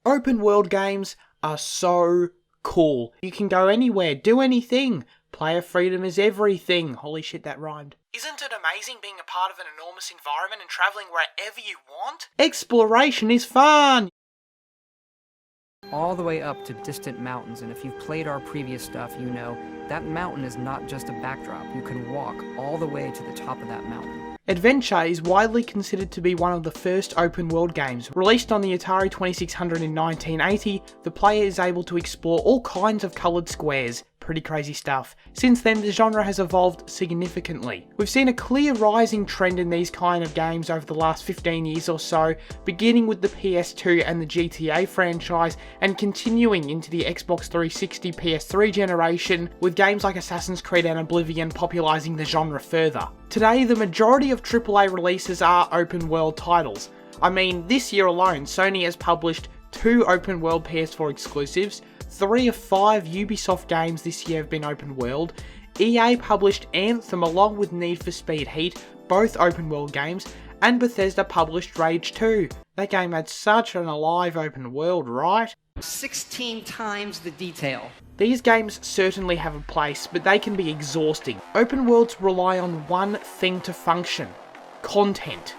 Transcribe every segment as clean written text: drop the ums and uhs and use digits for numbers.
Open world games are so cool. You can go anywhere, do anything. Player freedom is everything. Holy shit, that rhymed. Isn't it amazing being a part of an enormous environment and travelling wherever you want? Exploration is fun! All the way up to distant mountains, and if you've played our previous stuff, you know that mountain is not just a backdrop. You can walk all the way to the top of that mountain. Adventure is widely considered to be one of the first open world games. Released on the Atari 2600 in 1980, the player is able to explore all kinds of coloured squares. Pretty crazy stuff. Since then, the genre has evolved significantly. We've seen a clear rising trend in these kind of games over the last 15 years or so, beginning with the PS2 and the GTA franchise, and continuing into the Xbox 360 PS3 generation, with games like Assassin's Creed and Oblivion popularising the genre further. Today, the majority of AAA releases are open world titles. I mean, this year alone, Sony has published 2 open world PS4 exclusives, 3 of 5 Ubisoft games this year have been open world. EA published Anthem along with Need for Speed Heat, both open world games, and Bethesda published Rage 2. That game had such an alive open world, right? 16 times the detail. These games certainly have a place, but they can be exhausting. Open worlds rely on one thing to function: content.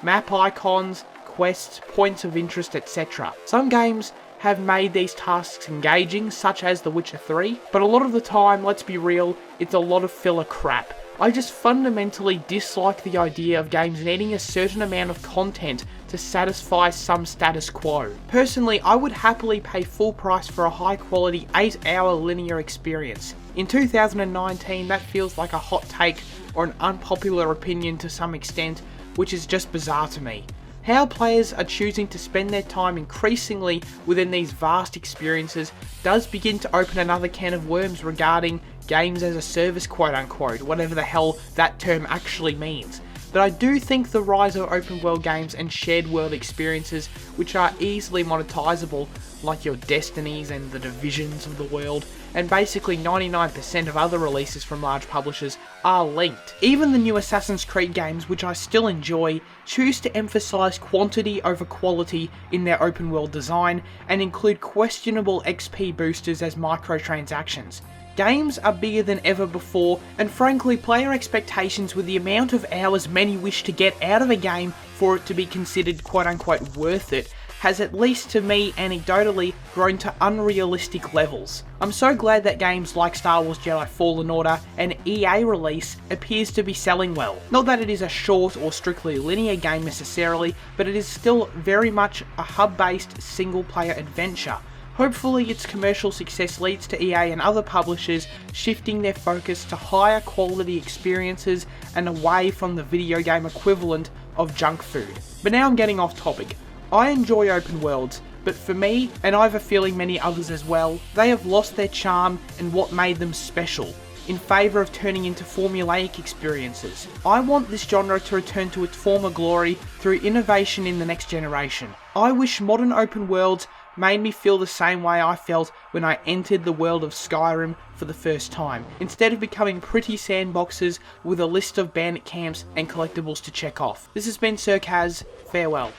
Map icons, quests, points of interest, etc. Some games have made these tasks engaging, such as The Witcher 3, but a lot of the time, let's be real, it's a lot of filler crap. I just fundamentally dislike the idea of games needing a certain amount of content to satisfy some status quo. Personally, I would happily pay full price for a high quality 8-hour linear experience. In 2019, that feels like a hot take or an unpopular opinion to some extent, which is just bizarre to me. How players are choosing to spend their time increasingly within these vast experiences does begin to open another can of worms regarding games as a service, quote unquote, whatever the hell that term actually means. But I do think the rise of open world games and shared world experiences, which are easily monetizable, like your Destinies and the Divisions of the world, and basically 99% of other releases from large publishers, are linked. Even the new Assassin's Creed games, which I still enjoy, choose to emphasize quantity over quality in their open world design, and include questionable XP boosters as microtransactions. Games are bigger than ever before, and frankly, player expectations with the amount of hours many wish to get out of a game for it to be considered quote unquote worth it, has, at least to me anecdotally, grown to unrealistic levels. I'm so glad that games like Star Wars Jedi Fallen Order, an EA release, appears to be selling well. Not that it is a short or strictly linear game necessarily, but it is still very much a hub-based single-player adventure. Hopefully its commercial success leads to EA and other publishers shifting their focus to higher quality experiences and away from the video game equivalent of junk food. But now I'm getting off topic. I enjoy open worlds, but for me, and I have a feeling many others as well, they have lost their charm and what made them special, in favour of turning into formulaic experiences. I want this genre to return to its former glory through innovation in the next generation. I wish modern open worlds made me feel the same way I felt when I entered the world of Skyrim for the first time, instead of becoming pretty sandboxes with a list of bandit camps and collectibles to check off. This has been SirCazz, farewell.